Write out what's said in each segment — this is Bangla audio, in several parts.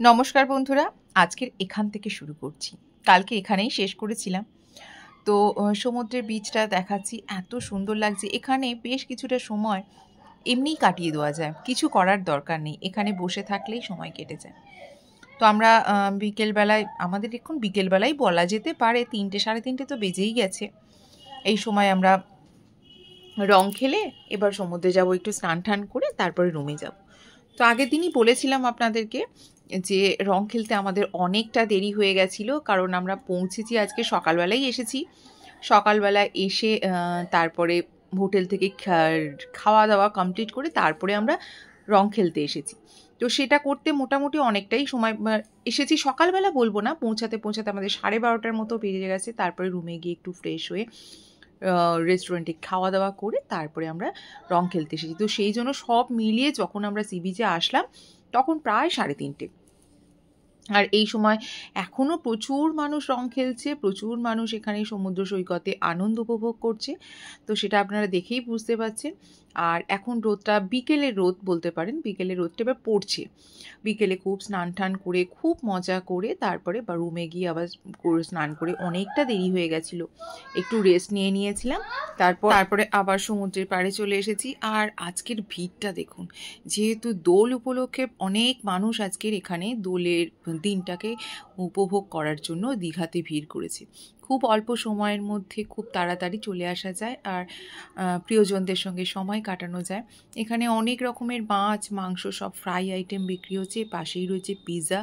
নমস্কার বন্ধুরা, আজকের এখান থেকে শুরু করছি। কালকে এখানেই শেষ করেছিলাম। তো সমুদ্রের বীচটা দেখাচ্ছি, এত সুন্দর লাগছে। এখানে বেশ কিছুটা সময় এমনিই কাটিয়ে দেওয়া যায়, কিছু করার দরকার নেই, এখানে বসে থাকলেই সময় কেটে যায়। তো আমরা বিকেলবেলায়, আমাদের এখন বিকেলবেলাই বলা যেতে পারে, 3টে সাড়ে 3টে তো বেজেই গেছে। এই সময় আমরা রং খেলে এবার সমুদ্রে যাব, একটু স্নান টান করে তারপরে রুমে যাব। তো আগের দিনই বলেছিলাম আপনাদেরকে যে রং খেলতে আমাদের অনেকটা দেরি হয়ে গেছিলো, কারণ আমরা পৌঁছেছি আজকে সকালবেলাই এসেছি। সকালবেলা এসে তারপরে হোটেল থেকে খাওয়া দাওয়া কমপ্লিট করে তারপরে আমরা রং খেলতে এসেছি। তো সেটা করতে মোটামুটি অনেকটাই সময় এসেছি, সকালবেলা বলবো না, পৌঁছাতে পৌঁছাতে আমাদের 12:30টার মতো বেজে গেছে। তারপরে রুমে গিয়ে একটু ফ্রেশ হয়ে রেস্টুরেন্টে খাওয়া দাওয়া করে তারপরে আমরা রং খেলতে এসেছি। তো সেই জন্য সব মিলিয়ে যখন আমরা সি বিচে আসলাম তখন প্রায় 3:30। আর এই সময় এখনও প্রচুর মানুষ রং খেলছে, প্রচুর মানুষ এখানে সমুদ্র সৈকতে আনন্দ উপভোগ করছে। তো সেটা আপনারা দেখেই বুঝতে পারছেন। আর এখন রোদটা বিকেলের রোদ বলতে পারেন, বিকেলের রোদটা এবার পড়ছে। বিকেলে খুব স্নান টান করে খুব মজা করে তারপরে রুমে গিয়ে আবার স্নান করে অনেকটা দেরি হয়ে গেছিলো, একটু রেস্ট নিয়েছিলাম। তারপরে আবার সমুদ্রের পাড়ে চলে এসেছি। আর আজকের ভিড়টা দেখুন, যেহেতু দোল উপলক্ষে অনেক মানুষ আজকের এখানে দোলের দিনটাকে উপভোগ করার জন্য দীঘাতে ভিড় করেছে। খুব অল্প সময়ের মধ্যে খুব তাড়াতাড়ি চলে আসা যায় আর প্রিয়জনদের সঙ্গে সময় কাটানো যায়। এখানে অনেক রকমের মাছ মাংস সব ফ্রাই আইটেম বিক্রি হচ্ছে, পাশেই রয়েছে পিৎজা,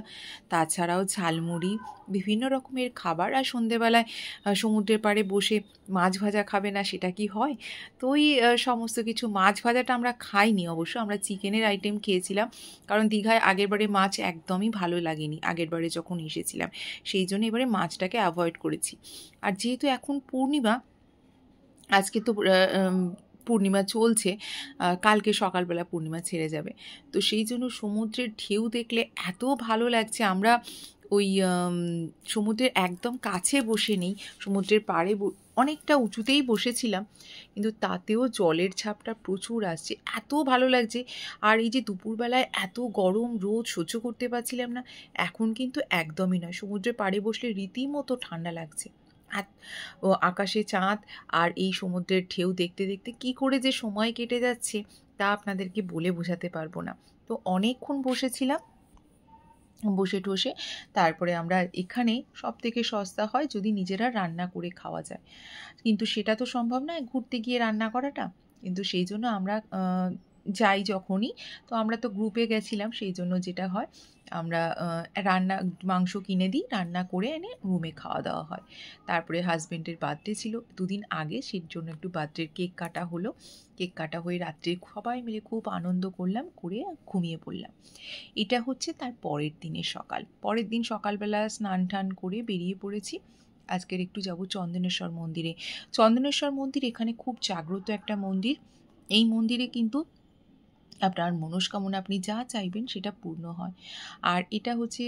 তাছাড়াও ঝালমুড়ি, বিভিন্ন রকমের খাবার। আর সন্ধেবেলায় সমুদ্রের পাড়ে বসে মাছ ভাজা খাবে না সেটা কি হয়? তো ওই সমস্ত কিছু, মাছ ভাজাটা আমরা খাইনি অবশ্য, আমরা চিকেনের আইটেম খেয়েছিলাম, কারণ দীঘায় আগেরবারে মাছ একদমই ভালো লাগেনি আগেরবারে যখন এসেছিলাম, সেই জন্য এবারে মাছটাকে অ্যাভয়েড করেছি। আর যেহেতু এখন পূর্ণিমা, আজকে তো পূর্ণিমা চলছে, কালকে সকালবেলা পূর্ণিমা ছেড়ে যাবে, তো সেই জন্য সমুদ্রের ঢেউ দেখলে এত ভালো লাগছে। আমরা ওই সমুদ্রের একদম কাছে বসে নেই, সমুদ্রের পাড়ে অনেকটা উঁচুতেই বসেছিলাম, কিন্তু তাতেও জলের ছাপটা প্রচুর আসছে, এত ভালো লাগছে। আর এই যে দুপুরবেলায় এত গরম রোদ সহ্য করতে পারছিলাম না, এখন কিন্তু একদমই নয়, সমুদ্রের পাড়ে বসলে রীতিমতো ঠান্ডা লাগছে। ও আকাশে চাঁদ আর এই সমুদ্রের ঢেউ দেখতে দেখতে কী করে যে সময় কেটে যাচ্ছে তা আপনাদেরকে বলে বোঝাতে পারবো না। তো অনেকক্ষণ বসেছিলাম, বসে টসে তারপরে আমরা, এখানে সব থেকে সস্তা হয় যদি নিজেরা রান্না করে খাওয়া যায়, কিন্তু সেটা তো সম্ভব নয় ঘুরতে গিয়ে রান্না করাটা। কিন্তু সেই জন্য আমরা যাই যখনই, তো আমরা তো গ্রুপে গেছিলাম, সেই জন্য যেটা হয় আমরা মাংস কিনে দিই, রান্না করে এনে রুমে খাওয়া দাওয়া হয়। তারপরে হাজব্যান্ডের বার্থডে ছিল 2 দিন আগে, সেই জন্য একটু বার্থডের কেক কাটা হলো, কেক কাটা হয়ে রাত্রে সবাই মিলে খুব আনন্দ করলাম, করে ঘুমিয়ে পড়লাম। এটা হচ্ছে তার পরের দিনের সকাল। পরের দিন সকালবেলা স্নান টান করে বেরিয়ে পড়েছি। আজকের একটু যাব চন্দনেশ্বর মন্দিরে। চন্দনেশ্বর মন্দির এখানে খুব জাগ্রত একটা মন্দির। এই মন্দিরে কিন্তু আপনার মনস্কামনা, আপনি যা চাইবেন সেটা পূর্ণ হয়। আর এটা হচ্ছে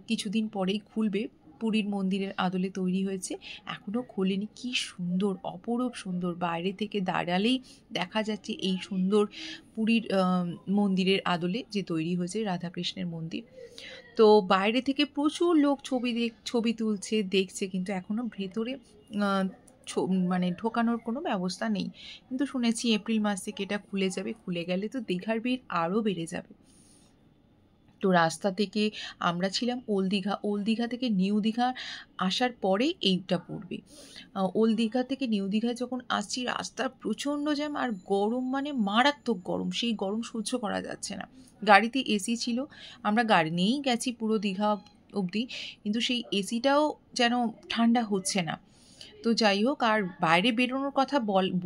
কিছুদিন পরেই খুলবে, পুরীর মন্দিরের আদলে তৈরি হয়েছে, এখনও খোলেনি। কি সুন্দর, অপরূপ সুন্দর, বাইরে থেকে দাঁড়ালেই দেখা যাচ্ছে এই সুন্দর পুরীর মন্দিরের আদলে যে তৈরি হয়েছে রাধাকৃষ্ণের মন্দির। তো বাইরে থেকে প্রচুর লোক ছবি তুলছে, দেখছে, কিন্তু এখনও ভেতরে মানে ঢোকানোর কোনো ব্যবস্থা নেই। কিন্তু শুনেছি এপ্রিল মাস থেকে এটা খুলে যাবে, খুলে গেলে তো দীঘার ভিড় আরও বেড়ে যাবে। তো রাস্তা থেকে আমরা ছিলাম ওল্ড দীঘা, ওল্ড দীঘা থেকে নিউ দীঘা আসার পরে এইটা পড়বে। ওল্ড দীঘা থেকে নিউ দীঘায় যখন আসছি রাস্তার প্রচণ্ড জ্যাম, আর গরম মানে মারাত্মক গরম, সেই গরম সহ্য করা যাচ্ছে না। গাড়িতে এসি ছিল, আমরা গাড়ি নিয়েই গেছি পুরো দীঘা অবধি, কিন্তু সেই এসিটাও যেন ঠান্ডা হচ্ছে না। তো যাই হোক, আর বাইরে বেরোনোর কথা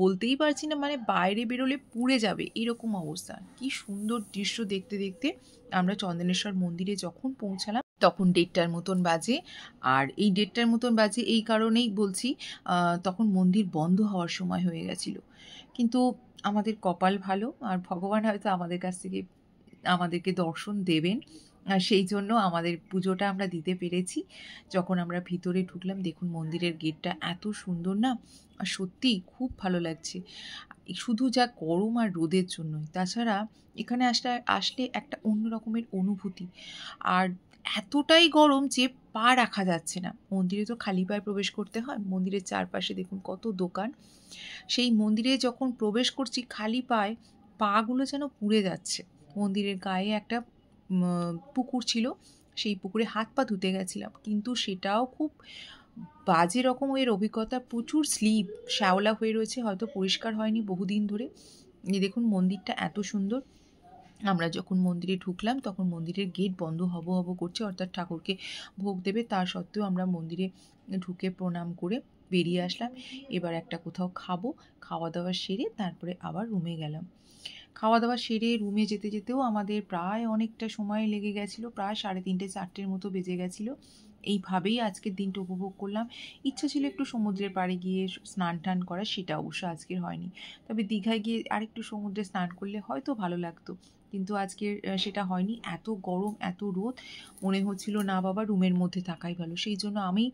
বলতেই পারছি না, মানে বাইরে বেরোলে পুড়ে যাবে এরকম অবস্থা। কি সুন্দর দৃশ্য দেখতে দেখতে আমরা চন্দনেশ্বর মন্দিরে যখন পৌঁছালাম তখন 1:30টার মতন বাজে। আর এই 1:30টার মতন বাজে এই কারণেই বলছি, তখন মন্দির বন্ধ হওয়ার সময় হয়ে গেছিলো। কিন্তু আমাদের কপাল ভালো, আর ভগবান হয়তো আমাদেরকে দর্শন দেবেন, আর সেই জন্য আমাদের পুজোটা আমরা দিতে পেরেছি। যখন আমরা ভিতরে ঢুকলাম, দেখুন মন্দিরের গেটটা এত সুন্দর না, আর সত্যিই খুব ভালো লাগছে, শুধু যা গরম আর রোদের জন্যই। তাছাড়া এখানে আসলে একটা অন্য রকমের অনুভূতি, আর এতটাই গরম যে পা রাখা যাচ্ছে না। মন্দিরে তো খালি পায়ে প্রবেশ করতে হয়। মন্দিরের চারপাশে দেখুন কত দোকান। সেই মন্দিরে যখন প্রবেশ করছি খালি পায়ে, পাগুলো যেন পুড়ে যাচ্ছে। মন্দিরের গায়ে একটা পুকুর ছিল, সেই পুকুরে হাত পা ধুতে গেছিলাম, কিন্তু সেটাও খুব বাজে রকমের অভিজ্ঞতা। প্রচুর স্লিপ, শ্যাওলা হয়ে রয়েছে, হয়তো পরিষ্কার হয়নি বহুদিন ধরে। এই দেখুন মন্দিরটা এত সুন্দর। আমরা যখন মন্দিরে ঢুকলাম তখন মন্দিরের গেট বন্ধ হব হব করছে, অর্থাৎ ঠাকুরকে ভোগ দেবে। তা সত্ত্বেও আমরা মন্দিরে ঢুকে প্রণাম করে বেরিয়ে আসলাম। এবার একটা কোথাও খাবো, খাওয়া দাওয়া সেরে তারপরে আবার রুমে গেলাম। খাওয়া দাওয়া সেরে রুমে যেতে যেতেও আমাদের প্রায় অনেকটা সময় লেগে গেছিলো, প্রায় 3:30 4টের মতো বেজে গেছিলো। এইভাবেই আজকের দিনটা উপভোগ করলাম। ইচ্ছা ছিল একটু সমুদ্রের পাড়ে গিয়ে স্নান টান করা, সেটা অবশ্য আজকের হয়নি। তবে দীঘায় গিয়ে আরেকটু সমুদ্রে স্নান করলে হয়তো ভালো লাগতো, কিন্তু আজকের সেটা হয়নি। এত গরম, এত রোদ, মনে হচ্ছিল না বাবা রুমের মধ্যে থাকাই ভালো। সেই জন্য আমি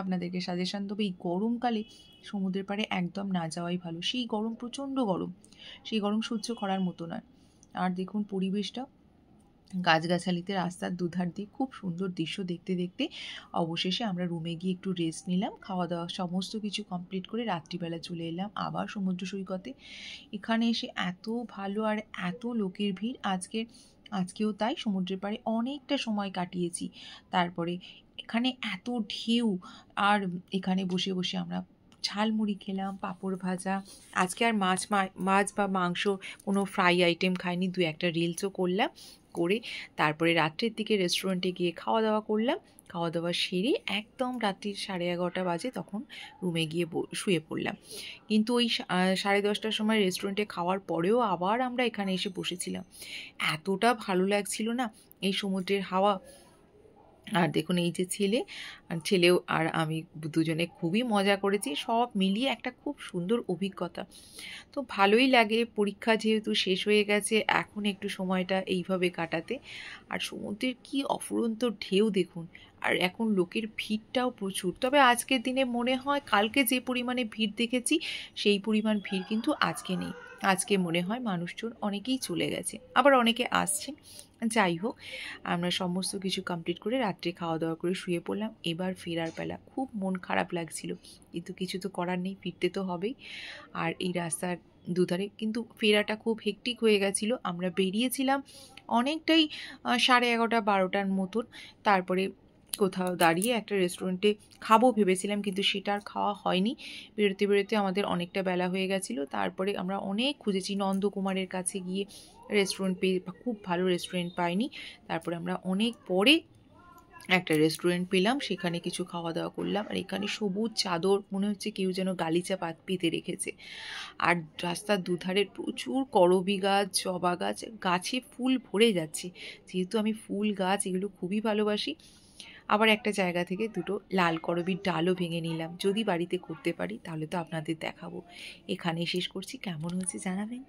আপনাদেরকে সাজেশান দেবো, এই গরমকালে সমুদ্রের পাড়ে একদম না যাওয়াই ভালো। সেই গরম, প্রচণ্ড গরম, সেই গরম সহ্য করার মতো নয়। আর দেখুন পরিবেশটা, গাছগাছালিতে রাস্তার দুধার দিয়ে খুব সুন্দর দৃশ্য দেখতে দেখতে অবশেষে আমরা রুমে গিয়ে একটু রেস্ট নিলাম। খাওয়া দাওয়া সমস্ত কিছু কমপ্লিট করে রাত্রিবেলা চলে এলাম আবার সমুদ্র সৈকতে। এখানে এসে এত ভালো আর এত লোকের ভিড়, আজকেও তাই সমুদ্রের পাড়ে অনেকটা সময় কাটিয়েছি। তারপরে এখানে এত ঢেউ, আর এখানে বসে বসে আমরা ঝালমুড়ি খেলাম, পাঁপড় ভাজা। আজকে আর মাছ বা মাংস কোনো ফ্রাই আইটেম খাইনি, 2-একটা রিলসও করলাম, করে তারপরে রাত্রের দিকে রেস্টুরেন্টে গিয়ে খাওয়া দাওয়া করলাম। খাওয়া দাওয়া সেরে একদম রাত্রি 11:30 বাজে তখন রুমে গিয়ে শুয়ে পড়লাম। কিন্তু ওই 10:30টার সময় রেস্টুরেন্টে খাওয়ার পরেও আবার আমরা এখানে এসে বসেছিলাম। এতটা ভালো লাগছিল না এই সমুদ্রের হাওয়া। আর দেখুন এই যে ছেলেও আর আমি দুজনে খুবই মজা করেছি। সব মিলিয়ে একটা খুব সুন্দর অভিজ্ঞতা। তো ভালোই লাগে, পরীক্ষা যেহেতু শেষ হয়ে গেছে, এখন একটু সময়টা এইভাবে কাটাতে। আর সমুদ্রের কি অফুরন্ত ঢেউ দেখুন, আর এখন লোকের ভিড়টাও প্রচুর। তবে আজকের দিনে মনে হয় কালকে যে পরিমাণে ভিড় দেখেছি সেই পরিমাণ ভিড় কিন্তু আজকে নেই। আজকে মনে হয় মানুষজন অনেকেই চলে গেছে, আবার অনেকে আসছেন। যাই হোক, আমরা সমস্ত কিছু কমপ্লিট করে রাত্রে খাওয়া দাওয়া করে শুয়ে পড়লাম। এবার ফেরার বেলা খুব মন খারাপ লাগছিল, কিন্তু কিছু তো করার নেই, ফিরতে তো হবেই। আর এই রাস্তার দুধারে কিন্তু ফেরাটা খুব হেক্টিক হয়ে গেছিলো। আমরা বেরিয়েছিলাম অনেকটাই 11:30 12টার মতন। তারপরে কোথাও দাঁড়িয়ে একটা রেস্টুরেন্টে খাবো ভেবেছিলাম, কিন্তু সেটা আর খাওয়া হয়নি। বেরোতে বেরোতে আমাদের অনেকটা বেলা হয়ে গেছিলো। তারপরে আমরা অনেক খুঁজেছি, নন্দকুমারের কাছে গিয়ে রেস্টুরেন্ট খুব ভালো রেস্টুরেন্ট পাইনি। তারপরে আমরা অনেক পরে একটা রেস্টুরেন্ট পেলাম, সেখানে কিছু খাওয়া দাওয়া করলাম। আর এখানে সবুজ চাদর, মনে হচ্ছে কেউ যেন গালিচা পেতে রেখেছে। আর রাস্তার দুধারের প্রচুর করবী গাছ, জবা গাছ, গাছে ফুল ভরে যাচ্ছে। যেহেতু আমি ফুল গাছ এগুলো খুবই ভালোবাসি। আবার একটা জায়গা থেকে 2টো লাল করবীর ডালও ভেঙে নিলাম। যদি বাড়িতে করতে পারি তাহলে তো আপনাদের দেখাবো। এখানেই শেষ করছি, কেমন হয়েছে জানাবেন।